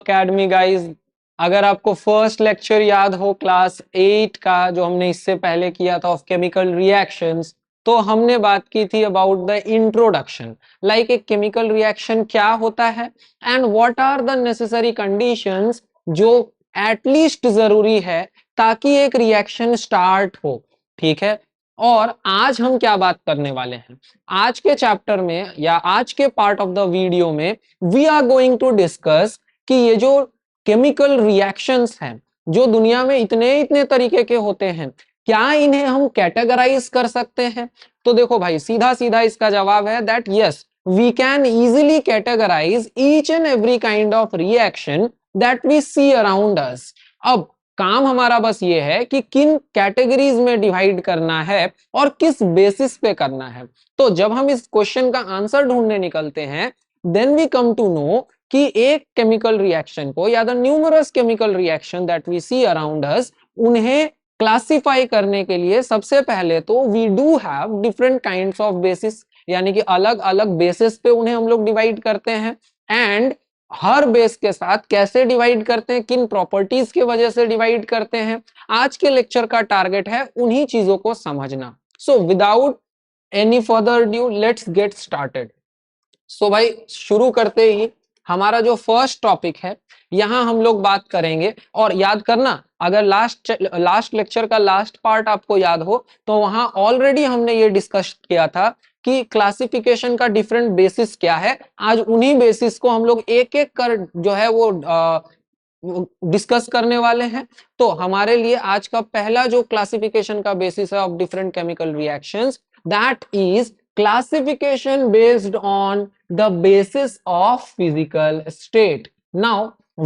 Academy guys, अगर आपको first lecture याद हो क्लास 8 का जो हमने इससे पहले किया था ऑफ केमिकल रिएक्शंस, तो हमने बात की थी अबाउट द इंट्रोडक्शन, लाइक एक केमिकल रिएक्शन क्या होता है and what are the necessary conditions जो एटलीस्ट जरूरी है ताकि एक रिएक्शन स्टार्ट हो। ठीक है। और आज हम क्या बात करने वाले हैं, आज के चैप्टर में या आज के पार्ट ऑफ द वीडियो में we are going to discuss कि ये जो केमिकल रिएक्शंस हैं जो दुनिया में इतने इतने तरीके के होते हैं, क्या इन्हें हम कैटेगराइज कर सकते हैं? तो देखो भाई, सीधा सीधा इसका जवाब है that yes, we can easily categorise each and every kind of reaction that we see around us. अब काम हमारा बस ये है कि किन कैटेगरीज में डिवाइड करना है और किस बेसिस पे करना है। तो जब हम इस क्वेश्चन का आंसर ढूंढने निकलते हैं, then we come to know कि एक केमिकल रिएक्शन को या the numerous chemical reaction that we see around us, उन्हें क्लासिफाई करने के लिए सबसे पहले तो we do have different kinds of basis, यानी कि अलग अलग बेसिस पे उन्हें हम लोग डिवाइड करते हैं। एंड हर बेस के साथ कैसे डिवाइड करते हैं, किन प्रॉपर्टीज की वजह से डिवाइड करते हैं, आज के लेक्चर का टारगेट है उन्हीं चीजों को समझना। So without any further due let's get started. So भाई, शुरू करते ही हमारा जो फर्स्ट टॉपिक है, यहां हम लोग बात करेंगे। और याद करना, अगर लास्ट लेक्चर का लास्ट पार्ट आपको याद हो तो वहां ऑलरेडी हमने ये डिस्कस किया था कि क्लासिफिकेशन का डिफरेंट बेसिस क्या है। आज उन्हीं बेसिस को हम लोग एक एक कर जो है वो डिस्कस करने वाले हैं। तो हमारे लिए आज का पहला जो क्लासिफिकेशन का बेसिस है of different chemical reactions, that is classification based on the basis of physical state. Now,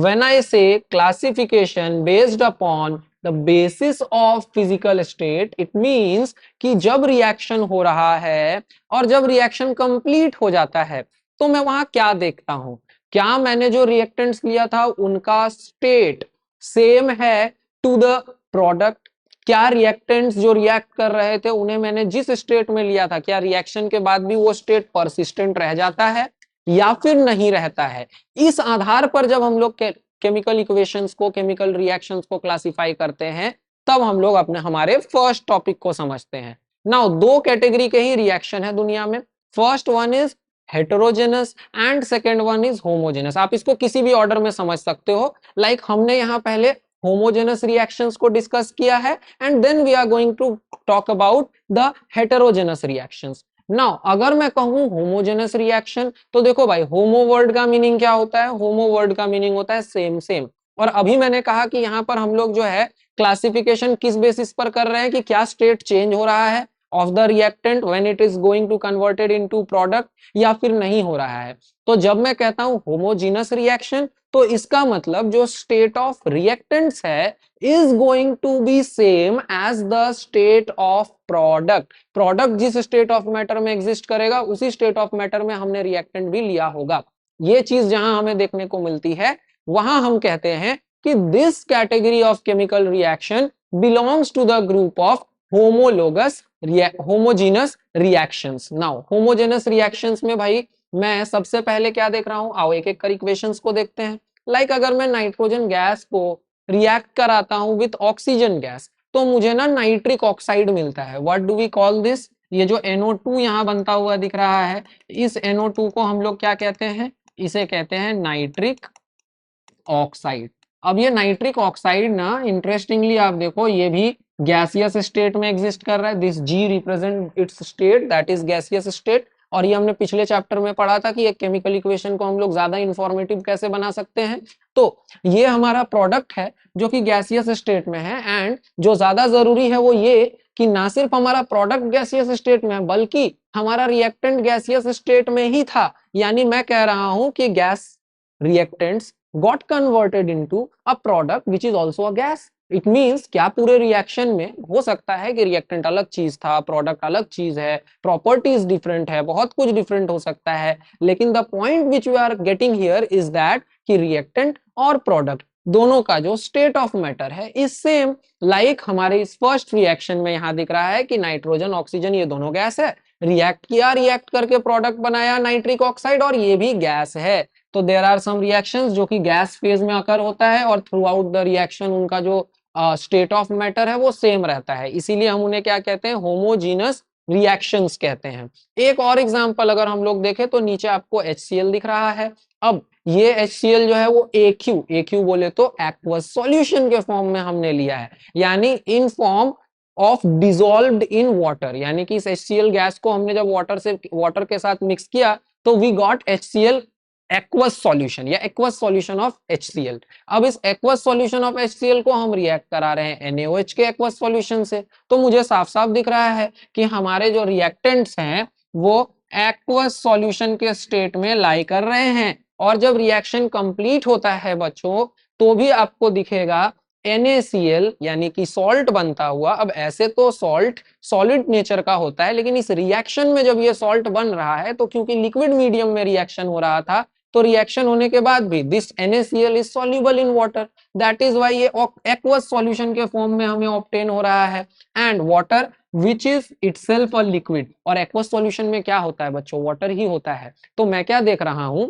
when I say classification based upon the basis of physical state, it means कि जब रिएक्शन हो रहा है और जब reaction complete हो जाता है तो मैं वहां क्या देखता हूं, क्या मैंने जो रिएक्टेंट्स लिया था उनका स्टेट सेम है टू द प्रोडक्ट, क्या रिएक्टेंट्स जो रिएक्ट कर रहे थे उन्हें मैंने जिस स्टेट में लिया था, क्या रिएक्शन के बाद भी वो स्टेट परसिस्टेंट रह जाता है या फिर नहीं रहता है। इस आधार पर जब हम लोग केमिकल इक्वेशंस को, केमिकल रिएक्शंस को क्लासिफाई करते हैं, तब हम लोग अपने हमारे फर्स्ट टॉपिक को समझते हैं। नाउ, दो कैटेगरी के ही रिएक्शन है दुनिया में। First one is heterogeneous and second one is homogeneous. आप इसको किसी भी ऑर्डर में समझ सकते हो। लाइक हमने यहाँ पहले होमोजेनस रिएक्शंस को डिस्कस किया है and then we are going to talk about the heterogeneous reactions. Now, अगर मैं कहूं होमोजेनस रिएक्शन, तो देखो भाई, होमो वर्ड का मीनिंग क्या होता है? होमो वर्ड का मीनिंग होता है सेम सेम। और अभी मैंने कहा कि यहाँ पर हम लोग जो है क्लासिफिकेशन किस बेसिस पर कर रहे हैं कि क्या स्टेट चेंज हो रहा है of the reactant when it is going to converted into product या फिर नहीं हो रहा है। तो जब मैं कहता हूं होमोजेनस रिएक्शन, तो इसका मतलब जो स्टेट ऑफ रिएक्टेंट्स है is going to be same as the state of product. Product जिस स्टेट ऑफ मैटर में एग्जिस्ट करेगा उसी स्टेट ऑफ मैटर में हमने रिएक्टेंट भी लिया होगा। ये चीज जहां हमें देखने को मिलती है, वहां हम कहते हैं कि this category of chemical reaction belongs to the group of homologous homogeneous reactions. Now, homogeneous reactions में भाई मैं सबसे पहले क्या देख रहा हूं, आओ एक एक कर इक्वेशंस को देखते हैं। लाइक अगर मैं नाइट्रोजन गैस को रिएक्ट कराता हूं विथ ऑक्सीजन गैस, तो मुझे ना नाइट्रिक ऑक्साइड मिलता है। What do we call this? ये जो NO2 यहाँ बनता हुआ दिख रहा है, इस NO2 को हम लोग क्या कहते हैं? इसे कहते हैं नाइट्रिक ऑक्साइड। अब ये नाइट्रिक ऑक्साइड ना, इंटरेस्टिंगली आप देखो, ये भी गैसियस स्टेट में एग्जिस्ट कर रहा है। This G represent it's state, that is gaseous state. और ये हमने पिछले चैप्टर में पढ़ा था कि एक केमिकल इक्वेशन को हम लोग ज्यादा इंफॉर्मेटिव कैसे बना सकते हैं। तो ये हमारा प्रोडक्ट है जो कि गैसियस स्टेट में है। एंड जो ज्यादा जरूरी है वो ये कि ना सिर्फ हमारा प्रोडक्ट गैसियस स्टेट में है, बल्कि हमारा रिएक्टेंट गैसियस स्टेट में ही था। यानी मैं कह रहा हूं कि gas reactants got converted into a product which is also a gas. It means क्या पूरे रिएक्शन में हो सकता है कि रिएक्टेंट अलग चीज था, प्रोडक्ट अलग चीज है, प्रॉपर्टीज डिफरेंट है, बहुत कुछ डिफरेंट हो सकता है, लेकिन the point which we are getting here is that कि रिएक्टेंट और प्रोडक्ट दोनों का जो स्टेट ऑफ मैटर है इज सेम। लाइक हमारे इस फर्स्ट रिएक्शन में यहाँ दिख रहा है कि नाइट्रोजन ऑक्सीजन ये दोनों गैस है, रिएक्ट किया, रिएक्ट करके प्रोडक्ट बनाया नाइट्रिक ऑक्साइड, और ये भी गैस है। तो देयर आर सम रिएक्शंस जो कि गैस फेज में अकर होता है और थ्रू आउट द रिएक्शन उनका जो स्टेट ऑफ मैटर है वो सेम रहता है, इसीलिए हम उन्हें क्या कहते हैं, होमोजीनस रिएक्शंस कहते हैं। एक और एग्जांपल अगर हम लोग देखें तो नीचे आपको HCl दिख रहा है। अब ये HCl जो है वो AQ बोले तो एक्वस सॉल्यूशन के फॉर्म में हमने लिया है, यानी in form of dissolved in water, यानी कि इस HCl गैस को हमने जब वाटर के साथ मिक्स किया तो we got HCl aqueous solution या एक्वस सॉल्यूशन ऑफ HCl। अब इस एक्वस सॉल्यूशन ऑफ HCl को हम रिएक्ट करा रहे हैं NaOH के एक्वस सॉल्यूशन से, तो मुझे साफ साफ दिख रहा है कि हमारे जो रिएक्टेंट्स हैं वो एक्वस सॉल्यूशन के स्टेट में लाई कर रहे हैं। और जब रिएक्शन कंप्लीट होता है बच्चों तो भी आपको दिखेगा NaCl यानी कि सॉल्ट बनता हुआ। अब ऐसे तो सॉल्ट सॉलिड नेचर का होता है, लेकिन इस रिएक्शन में जब ये सॉल्ट बन रहा है तो क्योंकि लिक्विड मीडियम में रिएक्शन हो रहा था, तो रिएक्शन होने के बाद भी this NaCl is soluble in water, that is why ये एक्वस सॉल्यूशन के फॉर्म में हमें ऑब्टेन हो रहा है। And water which is itself a liquid, और एक्वस सॉल्यूशन में क्या होता है बच्चों, वाटर ही होता है। तो मैं क्या देख रहा हूं,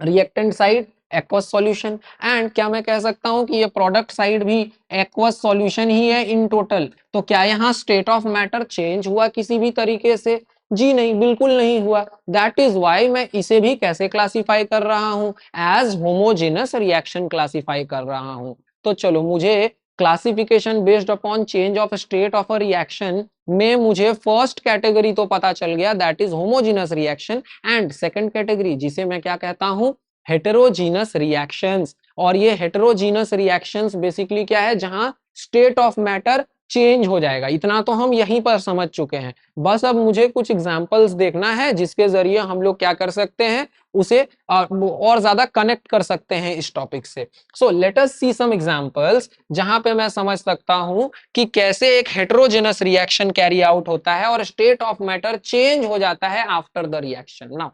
reactant side aqueous solution, and क्या मैं कह सकता हूं कि ये प्रोडक्ट साइड भी एक्वस सॉल्यूशन ही है इन टोटल। तो क्या यहाँ स्टेट ऑफ मैटर चेंज हुआ किसी भी तरीके से? जी नहीं, बिल्कुल नहीं हुआ। दैट इज व्हाई मैं इसे भी कैसे क्लासिफाई कर रहा हूं, एज होमोजेनस रिएक्शन क्लासिफाई कर रहा हूं। तो चलो, मुझे classification based upon change of state of a reaction में मुझे फर्स्ट कैटेगरी तो पता चल गया, that is homogeneous reaction. And second category जिसे मैं क्या कहता हूं, हेटेरोजीनस रिएक्शंस। और ये हेटेरोजीनस रिएक्शंस बेसिकली क्या है, जहां स्टेट ऑफ मैटर चेंज हो जाएगा। इतना तो हम यहीं पर समझ चुके हैं, बस अब मुझे कुछ एग्जांपल्स देखना है जिसके जरिए हम लोग क्या कर सकते हैं, उसे और ज्यादा कनेक्ट कर सकते हैं इस टॉपिक से। सो लेट अस सी सम एग्जांपल्स जहां पे मैं समझ सकता हूं कि कैसे एक हेटेरोजेनस रिएक्शन कैरी आउट होता है और स्टेट ऑफ मैटर चेंज हो जाता है after the reaction. Now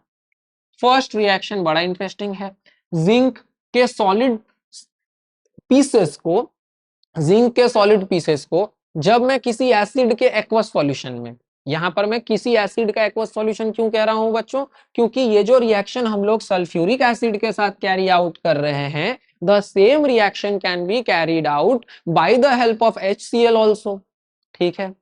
first reaction बड़ा इंटरेस्टिंग है। जिंक के सॉलिड पीसेस को जिंक के सॉलिड पीसेस को जब मैं किसी एसिड के एक्वस सॉल्यूशन में, यहां पर मैं किसी एसिड का एक्वस सॉल्यूशन क्यों कह रहा हूं बच्चों, क्योंकि ये जो रिएक्शन हम लोग सल्फ्यूरिक एसिड के साथ कैरी आउट कर रहे हैं, the same reaction can be carried out by the help of HCl also. ठीक है,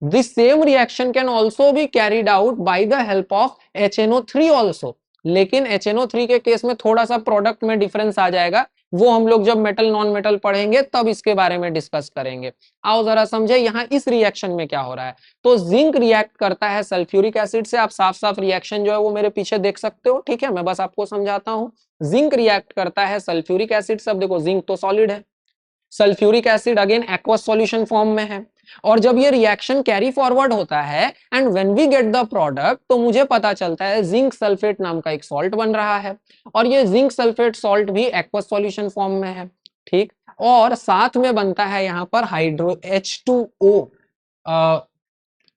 this same reaction can also be carried out by the help of HNO3 also. लेकिन HNO3 के case में थोड़ा सा प्रोडक्ट में डिफरेंस आ जाएगा, वो हम लोग जब मेटल नॉन मेटल पढ़ेंगे तब इसके बारे में डिस्कस करेंगे। आओ जरा समझे यहाँ इस रिएक्शन में क्या हो रहा है। तो जिंक रिएक्ट करता है सल्फ्यूरिक एसिड से, आप साफ साफ रिएक्शन जो है वो मेरे पीछे देख सकते हो। ठीक है, मैं बस आपको समझाता हूँ। जिंक रिएक्ट करता है सल्फ्यूरिक एसिड से। अब देखो, जिंक तो सॉलिड है, sulphuric acid again aqueous solution form में है, और जब ये रिएक्शन कैरी फॉरवर्ड होता है and when we get the product, तो मुझे पता चलता है जिंक सल्फेट नाम का एक सॉल्ट बन रहा है, और ये जिंक सल्फेट सॉल्ट भी एक्वस सॉल्यूशन फॉर्म में है। ठीक, और साथ में बनता है यहाँ पर hydro H2O।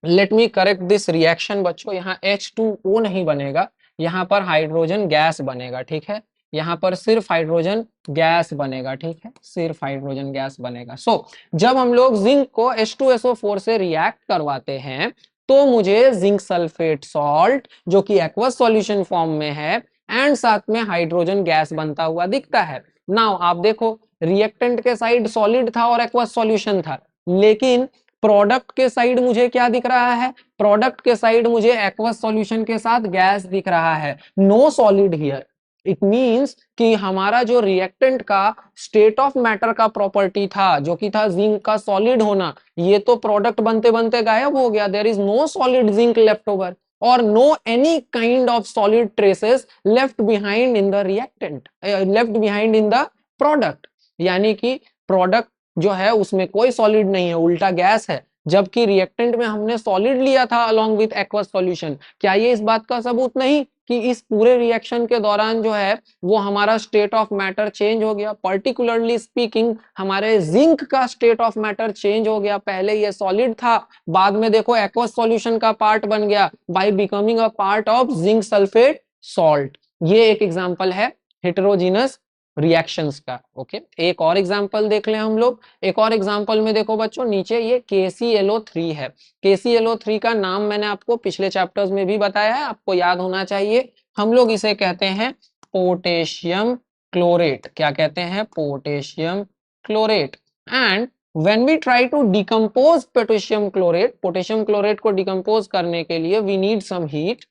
Let me correct this reaction बच्चों, यहाँ H2O नहीं बनेगा, यहाँ पर हाइड्रोजन गैस बनेगा। ठीक है, यहाँ पर सिर्फ हाइड्रोजन गैस बनेगा। ठीक है, सिर्फ हाइड्रोजन गैस बनेगा। सो जब हम लोग जिंक को H2SO4 से रिएक्ट करवाते हैं तो मुझे जिंक सल्फेट सॉल्ट जो कि एक्वस सॉल्यूशन फॉर्म में है एंड साथ में हाइड्रोजन गैस बनता हुआ दिखता है। नाउ आप देखो, रिएक्टेंट के साइड सॉलिड था और एक्वस सॉल्यूशन था, लेकिन प्रोडक्ट के साइड मुझे क्या दिख रहा है, प्रोडक्ट के साइड मुझे एक्वस सॉल्यूशन के साथ गैस दिख रहा है, no solid here. It means कि हमारा जो रिएक्टेंट का स्टेट ऑफ मैटर का प्रॉपर्टी था जो कि था जिंक का सॉलिड होना, ये तो प्रोडक्ट बनते बनते गायब हो गया। There is no solid zinc left over और no any kind of solid traces left behind in the reactant, left behind in the product. यानी कि प्रोडक्ट जो है उसमें कोई सॉलिड नहीं है, उल्टा गैस है, जबकि रिएक्टेंट में हमने सॉलिड लिया था अलोंग विथ एक्वस सॉल्यूशन। क्या ये इस बात का सबूत नहीं कि इस पूरे रिएक्शन के दौरान जो है वो हमारा स्टेट ऑफ मैटर चेंज हो गया? पर्टिकुलरली स्पीकिंग हमारे जिंक का स्टेट ऑफ मैटर चेंज हो गया। पहले ये सॉलिड था, बाद में देखो एक्वस सॉल्यूशन का पार्ट बन गया by becoming a part of zinc sulphate salt. ये एक एग्जांपल है हेटेरोजीनस रिएक्शंस का। ओके, एक और एग्जांपल देख लें हम लोग। एक और एग्जांपल में देखो बच्चों, नीचे ये KClO3 है। KClO3 का नाम मैंने आपको पिछले चैप्टर्स में भी बताया है, आपको याद होना चाहिए। हम लोग इसे कहते हैं पोटेशियम क्लोरेट, क्या कहते हैं, potassium chlorate. And when we try to decompose potassium chlorate को डिकम्पोज करने के लिए we need some heat।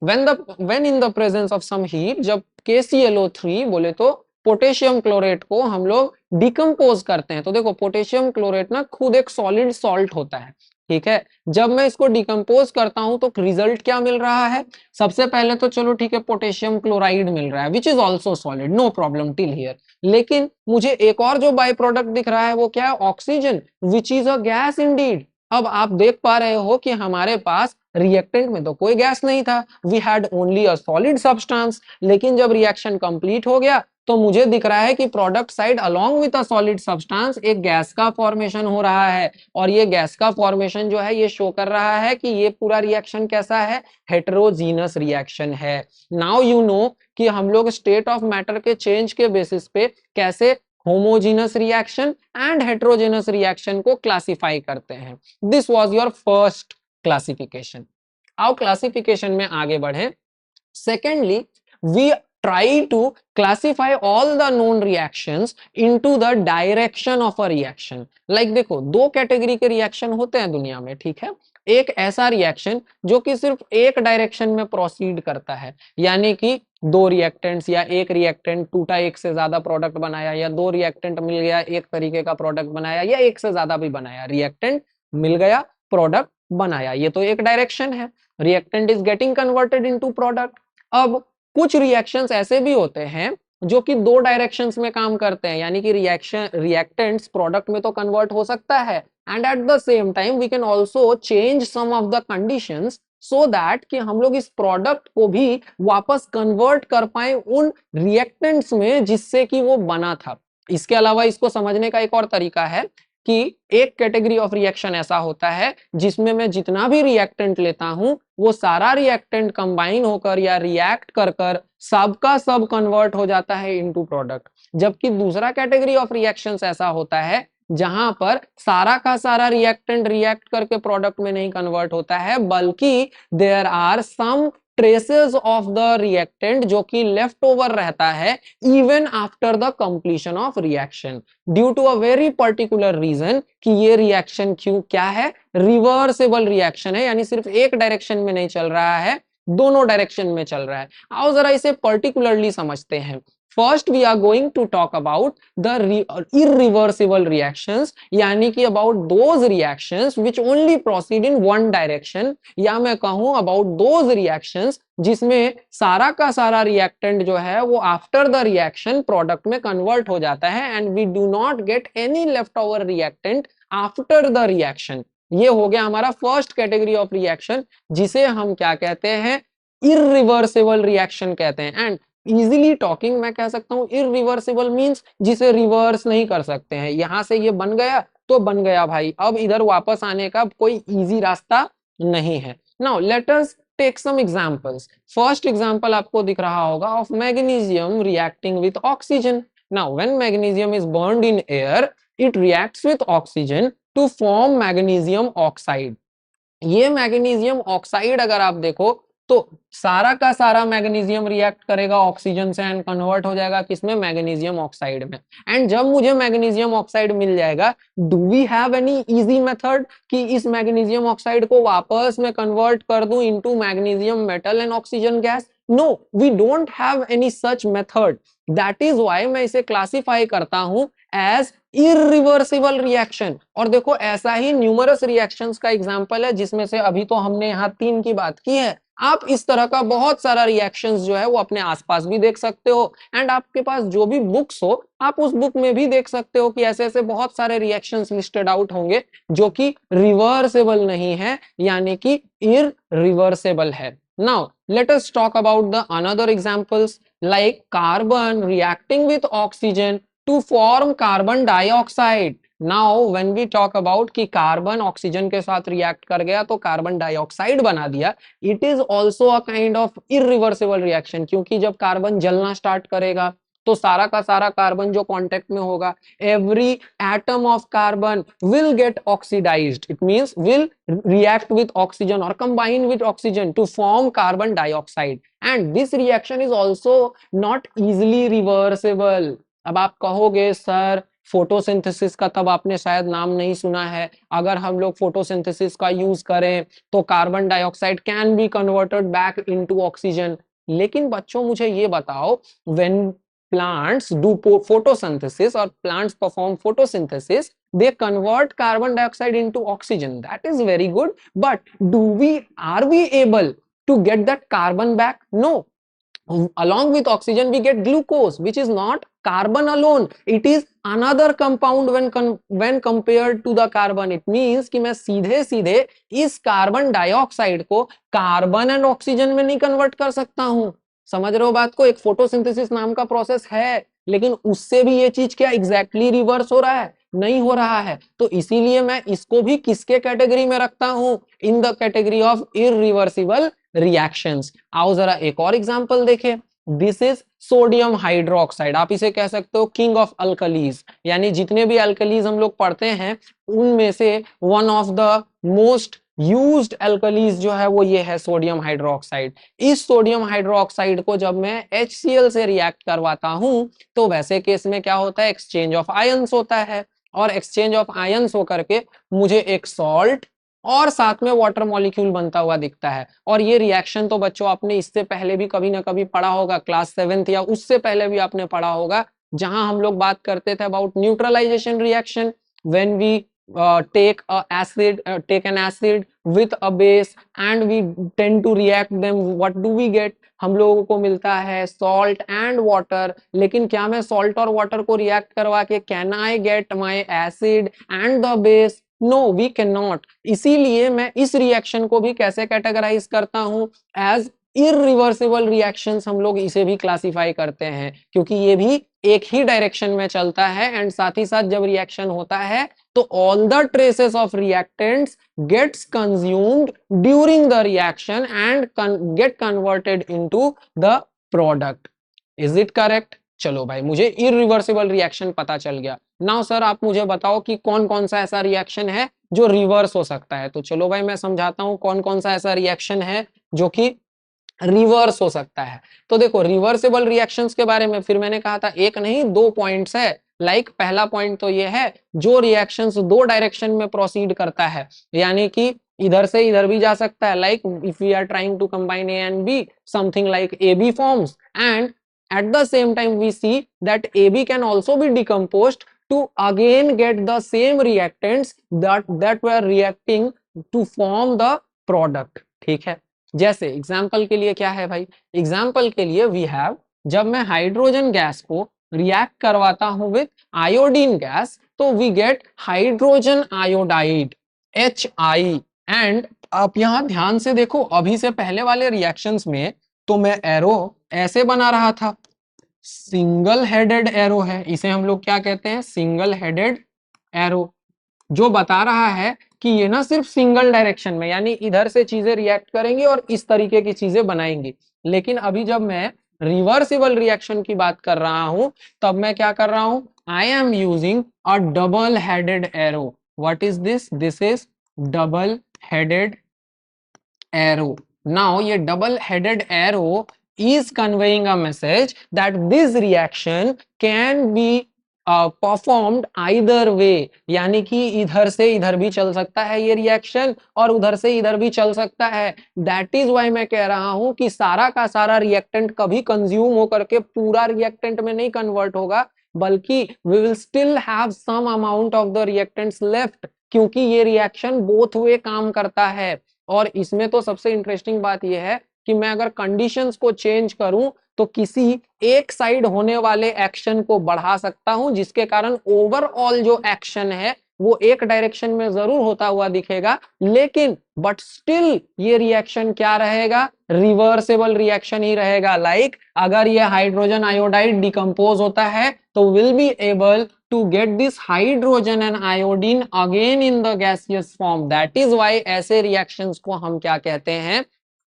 when in the presence of some heat, जब KClO3 बोले तो पोटेशियम क्लोरेट को हम लोग डिकम्पोज करते हैं, तो देखो पोटेशियम क्लोरेट ना खुद एक सॉलिड सॉल्ट होता है, ठीक है। जब मैं इसको डिकम्पोज करता हूं तो रिजल्ट क्या मिल रहा है, सबसे पहले तो चलो ठीक है पोटेशियम क्लोराइड मिल रहा है which is also solid, no problem till here. लेकिन मुझे एक और जो बाई प्रोडक्ट दिख रहा है वो क्या है, oxygen, which is a gas Indeed. अब आप देख पा रहे हो कि हमारे पास रिएक्टेंट में तो कोई गैस नहीं था, we had only a solid substance. लेकिन जब रिएक्शन कंप्लीट हो गया तो मुझे दिख रहा है कि product side along with a solid substance एक गैस का फॉर्मेशन हो रहा है, और ये गैस का फॉर्मेशन जो है ये शो कर रहा है कि ये पूरा रिएक्शन कैसा है, हेटेरोजीनस रिएक्शन है। नाउ यू नो कि हम लोग स्टेट ऑफ मैटर के चेंज के बेसिस पे कैसे homogeneous reaction and heterogeneous reaction को क्लासिफाई करते हैं। This was your first classification. आओ क्लासिफिकेशन में आगे बढ़े। Secondly we try to classify all the known reactions into the direction of a reaction। like देखो दो कैटेगरी के रिएक्शन होते हैं दुनिया में, ठीक है। एक ऐसा रिएक्शन जो कि सिर्फ एक डायरेक्शन में प्रोसीड करता है, यानी कि दो रिएक्टेंट्स या एक रिएक्टेंट टूटा, एक से ज्यादा प्रोडक्ट बनाया, या दो रिएक्टेंट मिल गया एक तरीके का प्रोडक्ट बनाया, या एक से ज्यादा भी बनाया, रिएक्टेंट मिल गया प्रोडक्ट बनाया, ये तो एक डायरेक्शन है, reactant is getting converted into product. अब कुछ रिएक्शंस ऐसे भी होते हैं जो कि दो डायरेक्शंस में काम करते हैं, यानी कि रिएक्टेंट्स प्रोडक्ट में तो कन्वर्ट हो सकता है, and at the same time we can also change some of the conditions so that कि हम लोग इस प्रोडक्ट को भी वापस कन्वर्ट कर पाए उन रिएक्टेंट्स में जिससे कि वो बना था। इसके अलावा इसको समझने का एक और तरीका है कि एक कैटेगरी ऑफ रिएक्शन ऐसा होता है जिसमें मैं जितना भी रिएक्टेंट लेता हूं वो सारा रिएक्टेंट कंबाइन होकर या रिएक्ट कर कर सबका सब कन्वर्ट हो जाता है इनटू प्रोडक्ट। जबकि दूसरा कैटेगरी ऑफ रिएक्शंस ऐसा होता है जहां पर सारा का सारा रिएक्टेंट रिएक्ट करके प्रोडक्ट में नहीं कन्वर्ट होता है, बल्कि there are some traces of the reactant जो कि लेफ्ट ओवर रहता है even after the completion of reaction, due to a very particular reason कि ये रिएक्शन क्यों क्या है, रिवर्सिबल रिएक्शन है, यानी सिर्फ एक डायरेक्शन में नहीं चल रहा है, दोनों डायरेक्शन में चल रहा है। आओ जरा इसे पर्टिकुलरली समझते हैं। First we are going to talk about the irreversible reactions, यानी कि about those reactions which only proceed in one direction, या मैं कहूं अबाउट दोज रिएक्शंस जिसमें सारा का सारा रिएक्टेंट जो है वो आफ्टर द रिएक्शन प्रोडक्ट में कन्वर्ट हो जाता है and we do not get any left over reactant after the reaction. ये हो गया हमारा फर्स्ट कैटेगरी ऑफ रिएक्शन जिसे हम क्या कहते हैं, इरिवर्सिबल रिएक्शन कहते हैं। एंड इजीली टॉकिंग मैं कह सकता हूं इरिवर्सिबल मींस जिसे रिवर्स नहीं कर सकते हैं, यहां से ये बन गया तो बन गया भाई, अब इधर वापस आने का कोई इजी रास्ता नहीं है। Now let us take some examples. First example आपको दिख रहा होगा of magnesium reacting with oxygen. Now when magnesium is burned in air it reacts with oxygen to form magnesium oxide. ये मैग्नीशियम ऑक्साइड अगर आप देखो तो सारा का सारा मैग्नीशियम रिएक्ट करेगा ऑक्सीजन से एंड कन्वर्ट हो जाएगा किसमें, मैग्नीशियम ऑक्साइड में। एंड जब मुझे मैग्नीशियम ऑक्साइड मिल जाएगा, do we have any easy method कि इस मैग्नीशियम ऑक्साइड को वापस में कन्वर्ट कर दूं into magnesium metal and oxygen gas? No, we don't have any such method. That is why मैं इसे क्लासिफाई करता हूं एज इरिवर्सिबल रिएक्शन। और देखो ऐसा ही न्यूमरस रिएक्शंस का एग्जांपल है जिसमें से अभी तो हमने यहाँ 3 की बात की है, आप इस तरह का बहुत सारा रिएक्शंस जो है वो अपने आसपास भी देख सकते हो, एंड आपके पास जो भी बुक्स हो आप उस बुक में भी देख सकते हो कि ऐसे ऐसे बहुत सारे रिएक्शंस लिस्टेड आउट होंगे जो कि रिवर्सेबल नहीं है, यानी कि इरिवर्सेबल है। Now let us talk about the another examples like carbon reacting with oxygen to form carbon dioxide. Now when we talk about कि कार्बन ऑक्सीजन के साथ रिएक्ट कर गया तो कार्बन डाइऑक्साइड बना दिया, it is also a kind of irreversible reaction, क्योंकि जब कार्बन जलना स्टार्ट करेगा तो सारा का सारा कार्बन जो कांटेक्ट में होगा, every atom of carbon will get oxidised, it means will react with oxygen or combine with oxygen to form carbon dioxide, and this reaction is also not easily reversible. अब आप कहोगे sir photosynthesis का तब आपने शायद नाम नहीं सुना है, अगर हम लोग फोटोसिंथेसिस का यूज करें तो carbon dioxide can be converted back into oxygen. लेकिन बच्चों मुझे ये बताओ, when plants do photosynthesis or plants perform photosynthesis, they convert carbon dioxide into oxygen, that is very good, but are we able to get that carbon back? No. Along with oxygen we get glucose, which is not carbon alone, it is another compound when compared to the carbon. It means कि मैं सीधे सीधे इस carbon dioxide को carbon and oxygen में नहीं convert कर सकता हूं। समझ रहे हो बात को? एक फोटोसिंथेसिस नाम का प्रोसेस है, लेकिन उससे भी ये चीज क्या एग्जैक्टली रिवर्स हो रहा है? नहीं हो रहा है। तो इसीलिए मैं इसको भी किसके कैटेगरी में रखता हूं? In the category of irreversible reactions. आओ जरा एक और एग्जांपल देखें। दिस इज सोडियम हाइड्रोक्साइड, आप इसे कह सकते हो किंग ऑफ अल्कलीज, यानी जितने भी अल्कलीज हम लोग पढ़ते हैं उनमें से one of the most used alkalis जो है वो ये है सोडियम हाइड्रोक्साइड। इस सोडियम हाइड्रोक्साइड को जब मैं HCl से रिएक्ट करवाता हूं तो वैसे केस में क्या होता है? एक्सचेंज ऑफ आयंस होता है, और एक्सचेंज ऑफ आयंस होकर के मुझे एक सॉल्ट और साथ में वाटर मॉलिक्यूल बनता हुआ दिखता है। और ये रिएक्शन तो बच्चों आपने इससे पहले भी कभी ना कभी पढ़ा होगा, क्लास 7th या उससे पहले भी आपने पढ़ा होगा, जहां हम लोग बात करते थे about neutralisation reaction. When we take an acid with a base and we tend to react them, what do we get? हम लोगों को मिलता है salt and water। लेकिन क्या मैं salt और water को react करवा के can I get my acid and the base? No, we cannot। इसीलिए मैं इस रिएक्शन को भी कैसे कैटेगराइज करता हूं? एज इरिवर्सिबल रिएक्शंस हम लोग इसे भी क्लासिफाई करते हैं, क्योंकि ये भी एक ही डायरेक्शन में चलता है। एंड साथ ही साथ जब रिएक्शन होता है तो all the traces of reactants gets consumed during the reaction and get converted into the product. Is it correct? चलो भाई, मुझे इरिवर्सिबल रिएक्शन पता चल गया। नाउ सर आप मुझे बताओ कि कौन कौन सा ऐसा रिएक्शन है जो रिवर्स हो सकता है। तो चलो भाई मैं समझाता हूं कौन कौन सा ऐसा रिएक्शन है जो कि रिवर्स हो सकता है। तो देखो रिवर्सिबल रिएक्शंस के बारे में फिर मैंने कहा था एक नहीं दो पॉइंट्स है। पहला पॉइंट तो ये है, जो रिएक्शंस दो डायरेक्शन में प्रोसीड करता है, यानी कि इधर से इधर भी जा सकता है। Like if we are trying to combine A and B, something like AB forms, and at the same time we see that AB can also be decomposed to again get the same reactants that were reacting to form the product। ठीक है, जैसे example के लिए क्या है भाई? Example के लिए वी हैव, जब मैं हाइड्रोजन गैस को रिएक्ट करवाता हूं विथ आयोडीन गैस तो we get hydrogen iodide HI। And आप यहां ध्यान से देखो, अभी से पहले वाले रिएक्शंस में तो मैं एरो ऐसे बना रहा था, सिंगल हेडेड एरो है, इसे हम लोग क्या कहते हैं? सिंगल हेडेड एरो, जो बता रहा है कि ये ना सिर्फ सिंगल डायरेक्शन में, यानी इधर से चीजें रिएक्ट करेंगी और इस तरीके की चीजें बनाएंगी। लेकिन अभी जब मैं रिवर्सिबल रिएक्शन की बात कर रहा हूं तब मैं क्या कर रहा हूं? I am using a double headed arrow. What is this? This is double headed arrow। Now ये double headed arrow is conveying a message that this reaction can be performed either way, यानी कि इधर से इधर भी चल सकता है ये रिएक्शन और उधर से इधर भी चल सकता है। दैट इज वाई मैं कह रहा हूं कि सारा का सारा रिएक्टेंट कभी कंज्यूम होकर के पूरा रिएक्टेंट में नहीं कन्वर्ट होगा, बल्कि we will still have some amount of the reactants left, क्योंकि ये रिएक्शन बोथ वे काम करता है। और इसमें तो सबसे इंटरेस्टिंग बात यह है कि मैं अगर कंडीशंस को चेंज करूं तो किसी एक साइड होने वाले एक्शन को बढ़ा सकता हूं, जिसके कारण ओवरऑल जो एक्शन है वो एक डायरेक्शन में जरूर होता हुआ दिखेगा, लेकिन बट स्टिल ये रिएक्शन क्या रहेगा? रिवर्सेबल रिएक्शन ही रहेगा। लाइक अगर ये हाइड्रोजन आयोडाइड डिकम्पोज होता है तो will be able to get this hydrogen and iodine again in the gaseous form। that is why ऐसे reactions को हम क्या कहते हैं?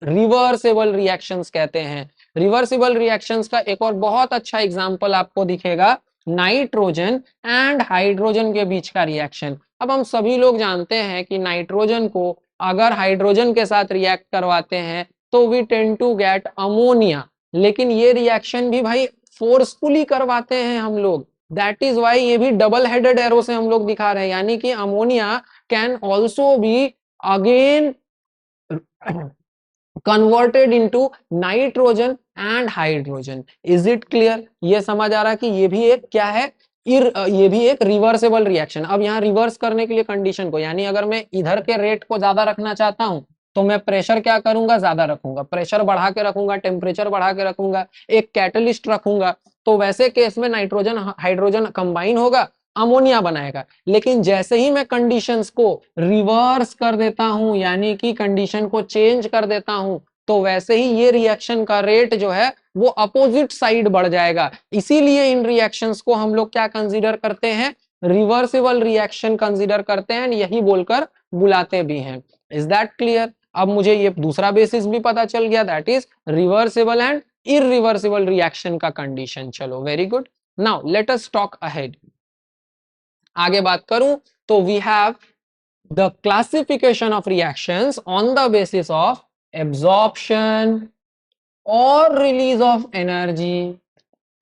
रिवर्सेबल रिएक्शंस कहते हैं। रिवर्सिबल रिएक्शंस का एक और बहुत अच्छा एग्जांपल आपको दिखेगा नाइट्रोजन एंड हाइड्रोजन के बीच का रिएक्शन। अब हम सभी लोग जानते हैं कि नाइट्रोजन को अगर हाइड्रोजन के साथ रिएक्ट करवाते हैं तो we tend to get ammonia, लेकिन ये रिएक्शन भी भाई फोर्सफुली करवाते हैं हम लोग। दैट इज वाई ये भी डबल हेडेड एरो से हम लोग दिखा रहे हैं, यानी कि ammonia can also be again converted into nitrogen and hydrogen. Is it clear? ये समझ आ रहा है कि ये भी एक क्या है, ये भी एक रिवर्सेबल रिएक्शन। अब यहाँ रिवर्स करने के लिए कंडीशन को, यानी अगर मैं इधर के रेट को ज्यादा रखना चाहता हूं तो मैं प्रेशर क्या करूंगा, ज्यादा रखूंगा, प्रेशर बढ़ा के रखूंगा, टेम्परेचर बढ़ा के रखूंगा, एक कैटलिस्ट रखूंगा, तो वैसे केस में नाइट्रोजन हाइड्रोजन कंबाइन होगा, अमोनिया बनाएगा। लेकिन जैसे ही मैं कंडीशंस को रिवर्स कर देता हूं, यानी कि कंडीशन को चेंज कर देता हूं, तो वैसे ही ये रिएक्शन का रेट जो है वो अपोजिट साइड बढ़ जाएगा। इसीलिए इन रिएक्शंस को हम लोग क्या कंसीडर करते हैं, रिवर्सिबल रिएक्शन कंसीडर करते हैं, यही बोलकर बुलाते भी हैं। Is that clear? अब मुझे ये दूसरा बेसिस भी पता चल गया, that is reversible and irreversible reaction का कंडीशन। चलो very good, now let us talk ahead. आगे बात करूं तो we have the classification of reactions on the basis of absorption और रिलीज ऑफ एनर्जी।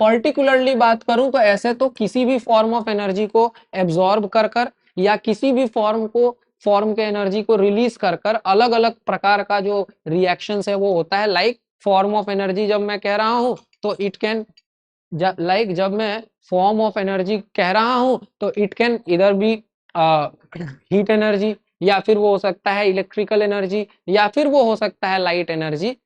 पर्टिकुलरली बात करूं तो ऐसे तो किसी भी फॉर्म ऑफ एनर्जी को एब्जॉर्ब कर या किसी भी फॉर्म के एनर्जी को रिलीज कर अलग अलग प्रकार का जो रिएक्शंस है वो होता है। लाइक फॉर्म ऑफ एनर्जी जब मैं कह रहा हूं तो इट कैन, जब मैं फॉर्म ऑफ एनर्जी कह रहा हूं तो इट कैन इधर बी हीट एनर्जी, या फिर वो हो सकता है इलेक्ट्रिकल एनर्जी, या फिर वो हो सकता है लाइट एनर्जी।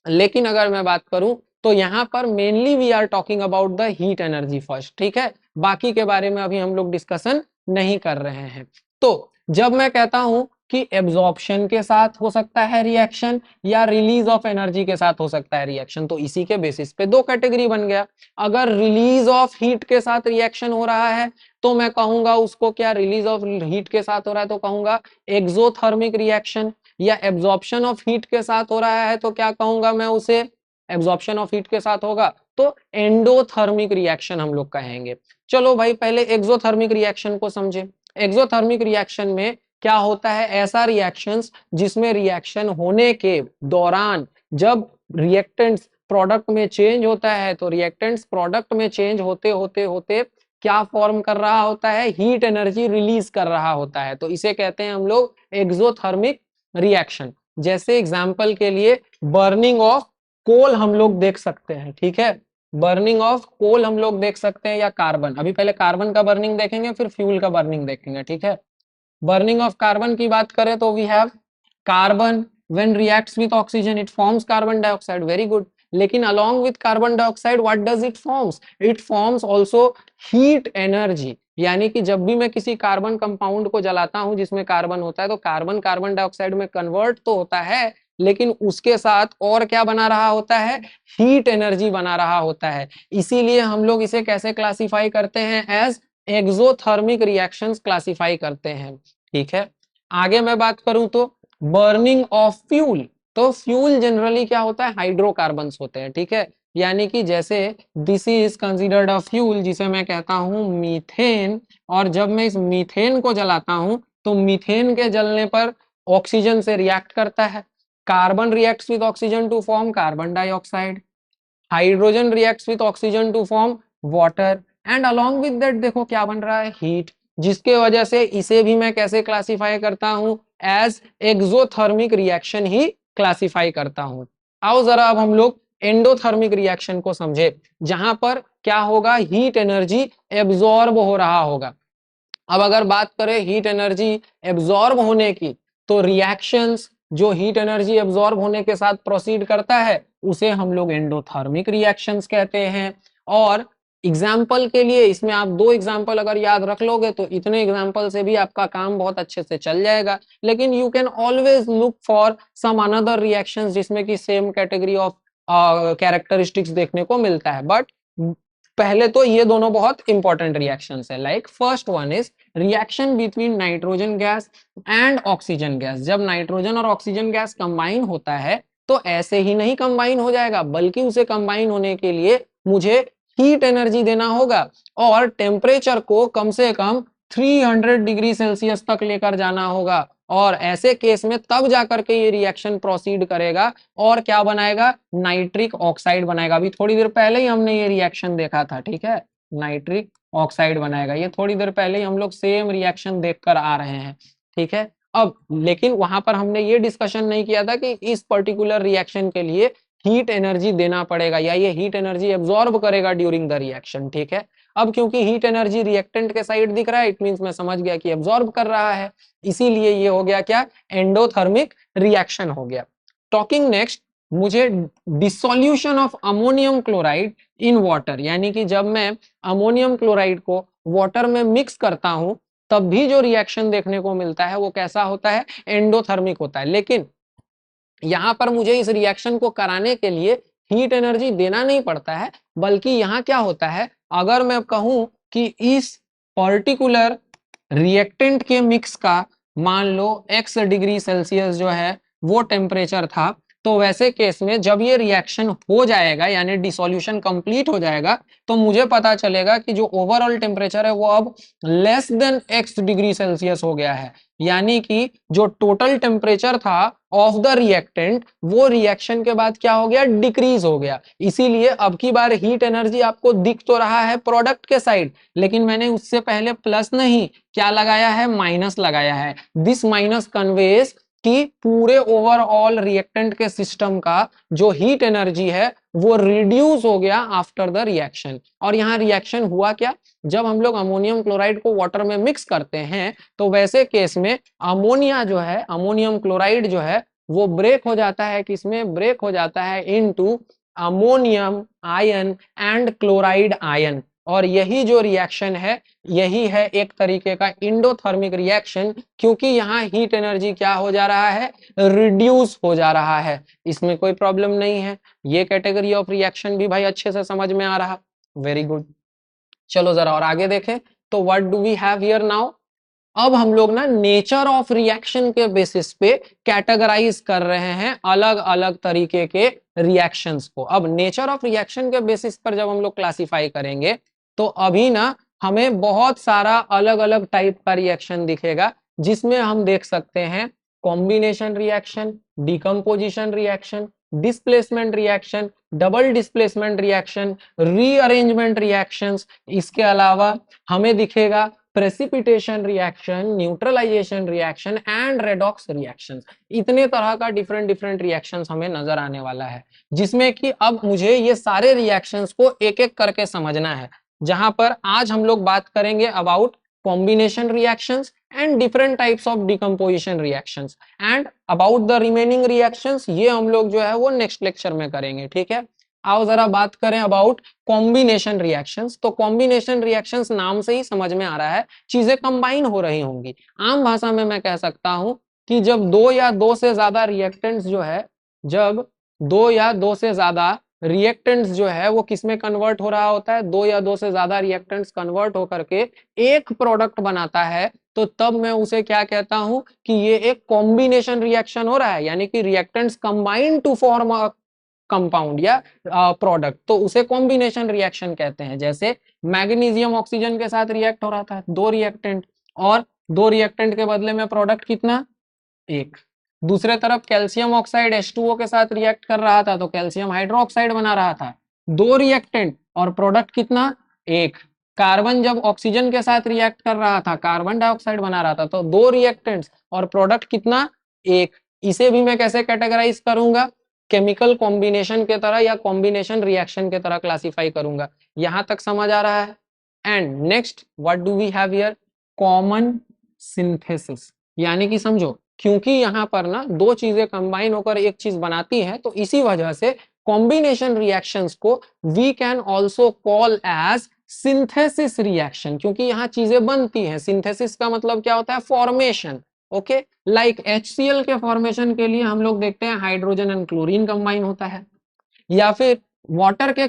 लेकिन अगर मैं बात करूं तो यहां पर mainly we are talking about the heat energy first, ठीक है? बाकी के बारे में अभी हम लोग डिस्कशन नहीं कर रहे हैं। तो जब मैं कहता हूं कि एब्जॉर्प्शन के साथ हो सकता है रिएक्शन या रिलीज ऑफ एनर्जी के साथ हो सकता है रिएक्शन, तो इसी के बेसिस पे दो कैटेगरी बन गया। अगर रिलीज ऑफ हीट के साथ रिएक्शन हो रहा है तो मैं कहूंगा उसको क्या, रिलीज ऑफ हीट के साथ हो रहा है तो कहूंगा एक्सोथर्मिक रिएक्शन, या एब्जॉर्प्शन ऑफ हीट के साथ हो रहा है तो क्या कहूंगा मैं उसे, एब्जॉर्प्शन ऑफ हीट के साथ होगा तो एंडोथर्मिक रिएक्शन हम लोग कहेंगे। चलो भाई पहले एक्सोथर्मिक रिएक्शन को समझे। एक्सोथर्मिक रिएक्शन में क्या होता है, ऐसा रिएक्शंस जिसमें रिएक्शन होने के दौरान जब रिएक्टेंट्स प्रोडक्ट में चेंज होता है तो रिएक्टेंट्स प्रोडक्ट में चेंज होते होते होते क्या फॉर्म कर रहा होता है, हीट एनर्जी रिलीज कर रहा होता है, तो इसे कहते हैं हम लोग एक्सोथर्मिक रिएक्शन। जैसे एग्जांपल के लिए बर्निंग ऑफ कोल हम लोग देख सकते हैं, ठीक है? बर्निंग ऑफ कोल हम लोग देख सकते हैं, या कार्बन। अभी पहले कार्बन का बर्निंग देखेंगे फिर फ्यूल का बर्निंग देखेंगे, ठीक है? बर्निंग ऑफ कार्बन की बात करें तो we have carbon when reacts with oxygen it forms carbon dioxide, very good. लेकिन along with carbon dioxide what does it forms also heat energy. यानी कि जब भी मैं किसी कार्बन कंपाउंड को जलाता हूं जिसमें कार्बन होता है तो कार्बन कार्बन डाइऑक्साइड में कन्वर्ट तो होता है, लेकिन उसके साथ और क्या बना रहा होता है, हीट एनर्जी बना रहा होता है। इसीलिए हम लोग इसे कैसे क्लासिफाई करते हैं, एज एक्सोथर्मिक रिएक्शंस क्लासिफाई करते हैं, ठीक है? आगे मैं बात करूं तो बर्निंग ऑफ फ्यूल, तो फ्यूल जनरली क्या होता है, हाइड्रोकार्बन्स होते हैं, ठीक है? यानी कि जैसे this is considered a fuel जिसे मैं कहता हूं मीथेन, और जब मैं इस मीथेन को जलाता हूं तो मीथेन के जलने पर ऑक्सीजन से रिएक्ट करता है, carbon reacts with oxygen to form carbon dioxide, hydrogen reacts with oxygen to form water, and along with that देखो क्या बन रहा है, हीट। जिसके वजह से इसे भी मैं कैसे क्लासिफाई करता हूं, एज एक्सोथर्मिक रिएक्शन ही क्लासिफाई करता हूं। आओ जरा अब हम लोग एंडोथर्मिक रिएक्शन को समझे, जहां पर क्या होगा, हीट एनर्जी एब्जॉर्ब हो रहा होगा। अब अगर बात करें हीट एनर्जी एब्जॉर्ब होने की, तो रिएक्शंस जो हीट एनर्जी एब्जॉर्ब होने के साथ प्रोसीड करता है उसे हम लोग एंडोथर्मिक रिएक्शंस कहते हैं। और एग्जाम्पल के लिए इसमें आप दो एग्जाम्पल अगर याद रख लोगे तो इतने एग्जाम्पल से भी आपका काम बहुत अच्छे से चल जाएगा। लेकिन you can always look for some another reactions जिसमें कि सेम कैटेगरी ऑफ कैरेक्टरिस्टिक्स देखने को मिलता है, बट पहले तो ये दोनों बहुत इंपॉर्टेंट रिएक्शंस है। Like first one is reaction between nitrogen gas and oxygen gas. जब नाइट्रोजन और ऑक्सीजन गैस कंबाइन होता है तो ऐसे ही नहीं कंबाइन हो जाएगा, बल्कि उसे कंबाइन होने के लिए मुझे हीट एनर्जी देना होगा और टेम्परेचर को कम से कम 300 डिग्री सेल्सियस तक लेकर जाना होगा। और ऐसे केस में तब जाकर के ये रिएक्शन प्रोसीड करेगा और क्या बनाएगा, नाइट्रिक ऑक्साइड बनाएगा। अभी थोड़ी देर पहले ही हमने ये रिएक्शन देखा था, ठीक है, नाइट्रिक ऑक्साइड बनाएगा। ये थोड़ी देर पहले ही हम लोग सेम रिएक्शन देखकर आ रहे हैं, ठीक है। अब लेकिन वहां पर हमने ये डिस्कशन नहीं किया था कि इस पर्टिकुलर रिएक्शन के लिए हीट एनर्जी देना पड़ेगा या ये हीट एनर्जी एब्जॉर्ब करेगा ड्यूरिंग द रिएक्शन, ठीक है। अब क्योंकि हीट एनर्जी रिएक्टेंट के साइड दिख रहा है, इट मींस मैं समझ गया कि एब्जॉर्ब कर रहा है, इसीलिए ये हो गया क्या, एंडोथर्मिक रिएक्शन हो गया। टॉकिंग नेक्स्ट, मुझे dissolution of ammonium chloride in water, यानी कि जब मैं अमोनियम क्लोराइड को वाटर में मिक्स करता हूं तब भी जो रिएक्शन देखने को मिलता है वो कैसा होता है, एंडोथर्मिक होता है। लेकिन यहां पर मुझे इस रिएक्शन को कराने के लिए हीट एनर्जी देना नहीं पड़ता है, बल्कि यहां क्या होता है, अगर मैं कहूं कि इस पर्टिकुलर रिएक्टेंट के मिक्स का मान लो x डिग्री सेल्सियस जो है वो टेम्परेचर था, तो वैसे केस में जब ये रिएक्शन हो जाएगा यानी डिसोल्यूशन कंप्लीट हो जाएगा तो मुझे पता चलेगा कि जो ओवरऑल टेम्परेचर है वो अब less than x degree Celsius हो गया है, यानी कि जो टोटल टेम्परेचर था ऑफ द रिएक्टेंट वो रिएक्शन के बाद क्या हो गया, डिक्रीज हो गया। इसीलिए अब की बार हीट एनर्जी आपको दिख तो रहा है प्रोडक्ट के साइड, लेकिन मैंने उससे पहले प्लस नहीं क्या लगाया है, माइनस लगाया है। दिस माइनस कन्वेज कि पूरे ओवरऑल रिएक्टेंट के सिस्टम का जो हीट एनर्जी है वो रिड्यूस हो गया आफ्टर द रिएक्शन। और यहाँ रिएक्शन हुआ क्या, जब हम लोग अमोनियम क्लोराइड को वाटर में मिक्स करते हैं तो वैसे केस में अमोनिया जो है, अमोनियम क्लोराइड जो है वो ब्रेक हो जाता है, किसमें ब्रेक हो जाता है, into ammonium ion and chloride ion. और यही जो रिएक्शन है यही है एक तरीके का इंडोथर्मिक रिएक्शन, क्योंकि यहाँ हीट एनर्जी क्या हो जा रहा है, रिड्यूस हो जा रहा है। इसमें कोई प्रॉब्लम नहीं है, ये कैटेगरी ऑफ रिएक्शन भी भाई अच्छे से समझ में आ रहा, वेरी गुड। चलो जरा और आगे देखें, तो what do we have here now. अब हम लोग ना नेचर ऑफ रिएक्शन के बेसिस पे कैटेगराइज कर रहे हैं अलग अलग तरीके के रिएक्शंस को। अब नेचर ऑफ रिएक्शन के बेसिस पर जब हम लोग क्लासिफाई करेंगे तो अभी ना हमें बहुत सारा अलग अलग टाइप का रिएक्शन दिखेगा, जिसमें हम देख सकते हैं combination reaction, decomposition reaction, displacement reaction, double displacement reaction, rearrangement reactions. इसके अलावा हमें दिखेगा precipitation reaction, neutralisation reaction and redox reaction. इतने तरह का डिफरेंट डिफरेंट रिएक्शंस हमें नजर आने वाला है, जिसमें कि अब मुझे ये सारे रिएक्शंस को एक एक करके समझना है। जहां पर आज हम लोग बात करेंगे about combination reactions and different types of decomposition reactions, and about the remaining reactions ये हम लोग जो है वो नेक्स्ट लेक्चर में करेंगे, ठीक है। आओ जरा बात करें अबाउट कॉम्बिनेशन रिएक्शंस। तो कॉम्बिनेशन रिएक्शंस नाम से ही समझ में आ रहा है चीजें कंबाइन हो रही होंगी। आम भाषा में मैं कह सकता हूं कि जब दो या दो से ज्यादा रिएक्टेंट्स जो है, जब दो या दो से ज्यादा रिएक्टेंट्स जो है वो किसमें कन्वर्ट हो रहा होता है, दो या दो से ज्यादा रिएक्टेंट्स कन्वर्ट होकर के एक प्रोडक्ट बनाता है, तो तब मैं उसे क्या कहता हूं कि ये एक कॉम्बिनेशन रिएक्शन हो रहा है, यानी कि reactants combine to form a compound या प्रोडक्ट, तो उसे कॉम्बिनेशन रिएक्शन कहते हैं। जैसे मैग्नीशियम ऑक्सीजन के साथ रिएक्ट हो रहा था, दो रिएक्टेंट, और दो रिएक्टेंट के बदले में प्रोडक्ट कितना, एक। दूसरे तरफ कैल्शियम ऑक्साइड H2O के साथ रिएक्ट कर रहा था तो कैल्शियम हाइड्रोक्साइड बना रहा था, दो रिएक्टेंट और प्रोडक्ट कितना, एक। कार्बन जब ऑक्सीजन के साथ रिएक्ट कर रहा था, कार्बन डाइऑक्साइड बना रहा था, तो दो रिएक्टेंट्स और प्रोडक्ट कितना, एक। इसे भी मैं कैसे कैटेगराइज करूंगा, केमिकल कॉम्बिनेशन के तरह या कॉम्बिनेशन रिएक्शन के तरह क्लासिफाई करूंगा। यहां तक समझ आ रहा है। And next what do we have here, common synthesis, यानी कि समझो क्योंकि यहाँ पर ना दो चीजें कंबाइन होकर एक चीज बनाती हैं, तो इसी वजह से कॉम्बिनेशन रिएक्शंस को we can also call as synthesis reaction, क्योंकि यहाँ चीजें बनती हैं। सिंथेसिस का मतलब क्या होता है, फॉर्मेशन, ओके। लाइक HCl के फॉर्मेशन के लिए हम लोग देखते हैं हाइड्रोजन एंड क्लोरीन कंबाइन होता है, या फिर वाटर के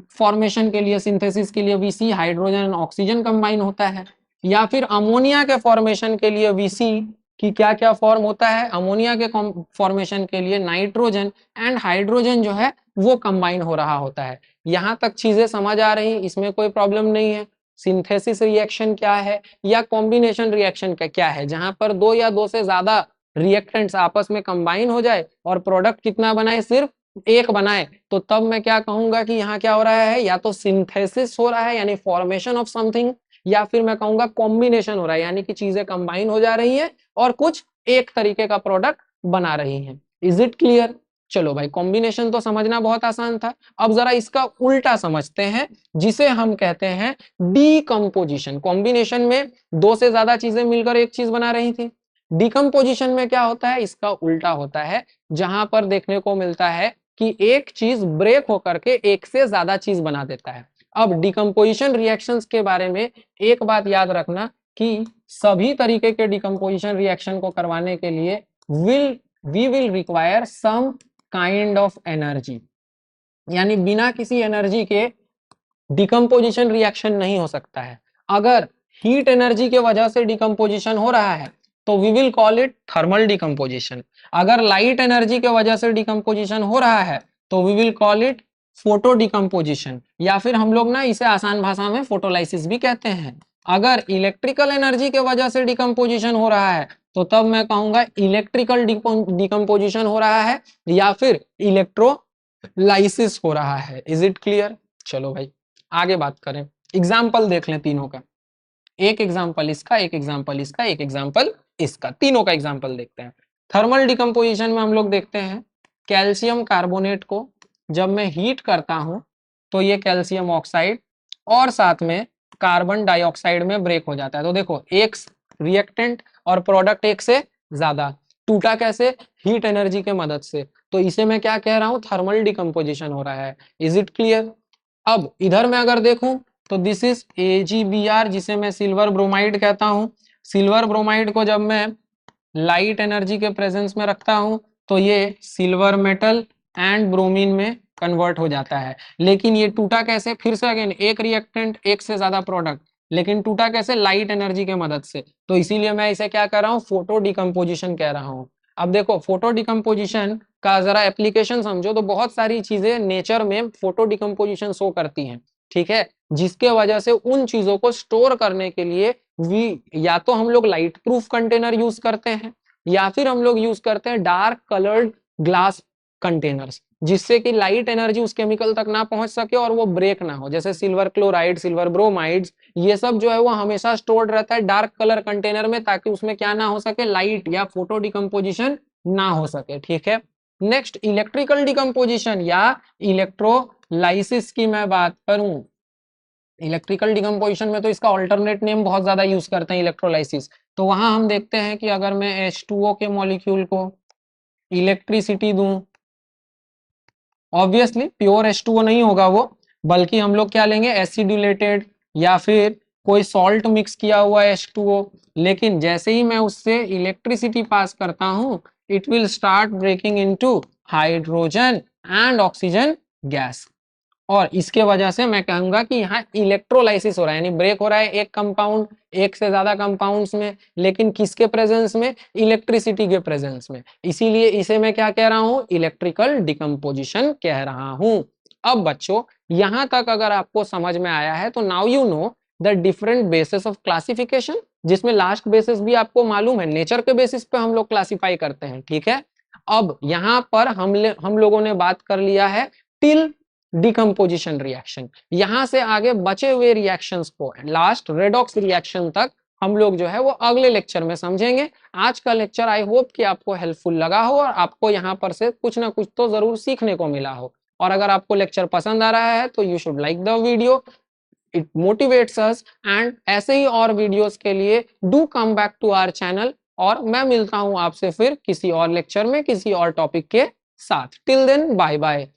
फॉर्मेशन के लिए, सिंथेसिस के लिए VC hydrogen and oxygen combine होता है, या फिर अमोनिया के फॉर्मेशन के लिए VC कि क्या क्या फॉर्म होता है। अमोनिया के फॉर्मेशन के लिए नाइट्रोजन एंड हाइड्रोजन जो है वो कंबाइन हो रहा होता है। यहाँ तक चीजें समझ आ रही, इसमें कोई प्रॉब्लम नहीं है। सिंथेसिस रिएक्शन क्या है या कॉम्बिनेशन रिएक्शन क्या है, जहां पर दो या दो से ज्यादा रिएक्टेंट्स आपस में कंबाइन हो जाए और प्रोडक्ट कितना बनाए, सिर्फ एक बनाए, तो तब मैं क्या कहूंगा कि यहाँ क्या हो रहा है, या तो सिंथेसिस हो रहा है यानी फॉर्मेशन ऑफ समथिंग, या फिर मैं कहूंगा कॉम्बिनेशन हो रहा है यानी कि चीजें कंबाइन हो जा रही है और कुछ एक तरीके का प्रोडक्ट बना रही है। Is it clear? चलो भाई, कॉम्बिनेशन तो समझना बहुत आसान था। अब जरा इसका उल्टा समझते हैं, जिसे हम कहते हैं डीकंपोजिशन। कॉम्बिनेशन में दो से ज्यादा चीजें मिलकर एक चीज बना रही थी। डिकम्पोजिशन में क्या होता है, इसका उल्टा होता है, जहां पर देखने को मिलता है कि एक चीज ब्रेक होकर के एक से ज्यादा चीज बना देता है। अब डिकम्पोजिशन रिएक्शंस के बारे में एक बात याद रखना कि सभी तरीके के डिकम्पोजिशन रिएक्शन को करवाने के लिए we will require some kind of energy, यानी बिना किसी एनर्जी के डिकम्पोजिशन रिएक्शन नहीं हो सकता है। अगर हीट एनर्जी के वजह से डिकम्पोजिशन हो रहा है तो we will call it thermal decomposition. अगर लाइट एनर्जी के वजह से डिकम्पोजिशन हो रहा है तो we will call it photo decomposition, या फिर हम लोग ना इसे आसान भाषा में फोटोलाइसिस भी कहते हैं। अगर इलेक्ट्रिकल एनर्जी के वजह से डिकम्पोजिशन हो रहा है तो तब मैं कहूंगा इलेक्ट्रिकल डिकम्पोजिशन हो रहा है या फिर इलेक्ट्रोलाइसिस हो रहा है। Is it clear? चलो भाई आगे बात करें, एग्जाम्पल देख लें तीनों का। एक एग्जाम्पल इसका, एक एग्जाम्पल इसका, एक एग्जाम्पल इसका, तीनों का एग्जाम्पल देखते हैं। थर्मल डिकम्पोजिशन में हम लोग देखते हैं कैल्शियम कार्बोनेट को जब मैं हीट करता हूं तो ये कैल्शियम ऑक्साइड और साथ में कार्बन डाइऑक्साइड में ब्रेक हो जाता है। तो देखो एक रिएक्टेंट और प्रोडक्ट एक से ज्यादा टूटा, कैसे? हीट एनर्जी के मदद से। तो इसे मैं क्या कह रहा हूं, थर्मल डिकम्पोजिशन हो रहा है। Is it clear? अब इधर मैं अगर देखूं तो दिस इज AgBr, जिसे मैं सिल्वर ब्रोमाइड कहता हूं। सिल्वर ब्रोमाइड को जब मैं लाइट एनर्जी के प्रेजेंस में रखता हूं तो ये सिल्वर मेटल एंड ब्रोमीन में कन्वर्ट हो जाता है। लेकिन ये टूटा कैसे? फिर से अगेन एक रिएक्टेंट एक से ज्यादा प्रोडक्ट, लेकिन टूटा कैसे? लाइट एनर्जी के मदद से। तो इसीलिए मैं इसे क्या कर रहा हूँ, फोटो डिकम्पोजिशन कह रहा हूँ। अब देखो फोटो डिकम्पोजिशन का जरा एप्लीकेशन समझो तो बहुत सारी चीजें नेचर में फोटो डिकम्पोजिशन शो करती हैं, ठीक है, जिसके वजह से उन चीजों को स्टोर करने के लिए या तो हम लोग लाइट प्रूफ कंटेनर यूज करते हैं या फिर हम लोग यूज करते हैं डार्क कलर्ड ग्लास कंटेनर्स, जिससे कि लाइट एनर्जी उस केमिकल तक ना पहुंच सके और वो ब्रेक ना हो। जैसे सिल्वर क्लोराइड, सिल्वर ब्रोमाइड्स, ये सब जो है वो हमेशा स्टोर्ड रहता है डार्क कलर कंटेनर में, ताकि उसमें क्या ना हो सके, लाइट या फोटो डिकम्पोजिशन ना हो सके, ठीक है। नेक्स्ट इलेक्ट्रिकल डिकम्पोजिशन या इलेक्ट्रोलाइसिस की मैं बात करूं, इलेक्ट्रिकल डिकम्पोजिशन में तो इसका ऑल्टरनेट नेम बहुत ज्यादा यूज करते हैं, इलेक्ट्रोलाइसिस। तो वहां हम देखते हैं कि अगर मैं H2O के मॉलिक्यूल को इलेक्ट्रिसिटी दूं, ऑब्वियसली प्योर H2O नहीं होगा वो, बल्कि हम लोग क्या लेंगे, एसिडुलेटेड या फिर कोई सॉल्ट मिक्स किया हुआ H2O। लेकिन जैसे ही मैं उससे इलेक्ट्रिसिटी पास करता हूं, it will start breaking into hydrogen and oxygen gas, और इसके वजह से मैं कहूंगा कि यहाँ इलेक्ट्रोलाइसिस हो रहा है, यानी ब्रेक हो रहा है एक कंपाउंड एक से ज्यादा कंपाउंड्स में, लेकिन किसके प्रेजेंस में, इलेक्ट्रिसिटी के प्रेजेंस में। इसीलिए इसे मैं क्या कह रहा हूं, इलेक्ट्रिकल डिकम्पोजिशन कह रहा हूं। अब बच्चों यहां तक अगर आपको समझ में आया है तो now you know the different basis of classification, जिसमें लास्ट बेसिस भी आपको मालूम है, नेचर के बेसिस पे हम लोग क्लासिफाई करते हैं, ठीक है। अब यहाँ पर हम लोगों ने बात कर लिया है टिल डिकम्पोजिशन रिएक्शन। यहां से आगे बचे हुए रिएक्शंस को, लास्ट रेडॉक्स रिएक्शन तक हम लोग जो है वो अगले लेक्चर में समझेंगे। आज का लेक्चर आई होप कि आपको हेल्पफुल लगा हो और आपको यहाँ पर से कुछ ना कुछ तो जरूर सीखने को मिला हो। और अगर आपको लेक्चर पसंद आ रहा है तो you should like the video, it motivates us, and ऐसे ही और वीडियोस के लिए do come back to our channel. और मैं मिलता हूं आपसे फिर किसी और लेक्चर में किसी और टॉपिक के साथ। Till then bye bye.